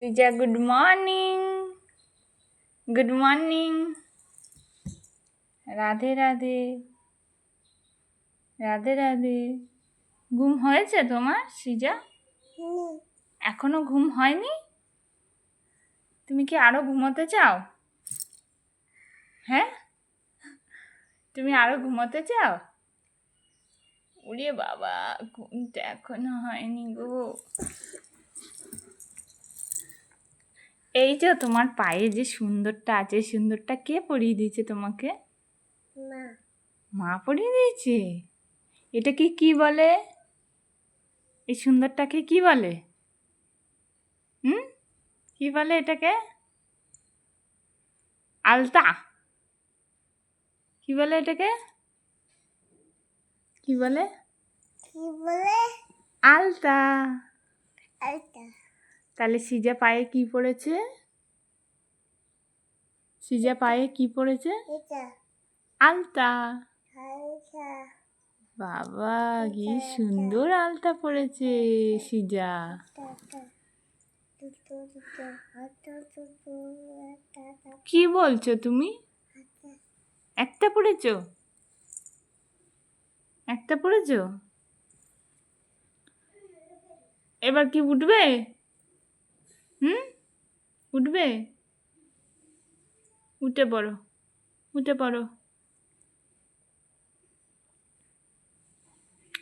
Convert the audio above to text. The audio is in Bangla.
Reza good morning. Good morning. Radhe Radhe. Radhe Radhe. ঘুম হয়েছে তোমার সৃজা? এখনো ঘুম হয়নি? তুমি কি আরো ঘুমোতে চাও? হ্যাঁ, তুমি আরো ঘুমোতে চাও? ওরে বাবা, ঘুমটা এখনো হয়নি গো। এই যে তোমার পায়ে যে সুন্দরটা আছে, সুন্দরটা কে পরিয়ে দিয়েছে তোমাকে? মা। মা পরিয়ে দিয়েছে? এটাকে কি বলে? এই সুন্দরটাকে কি বলে? কি বলে এটাকে? আলতা? কি বলে এটাকে? কি বলে? কি বলে? আলতা। আলতা। তাহলে সিজা পায়ে কি পড়েছে? সিজা পায়ে কি পড়েছে? এটা। আলতা। আলতা। বাবা, কি সুন্দর আলতা পড়েছে সিজা। কি বলছো তুমি? একটা পড়েছো? একটা পড়েছো? এবার কি উঠবে? উঠবে? উঠে পড়ো, উঠে পড়ো।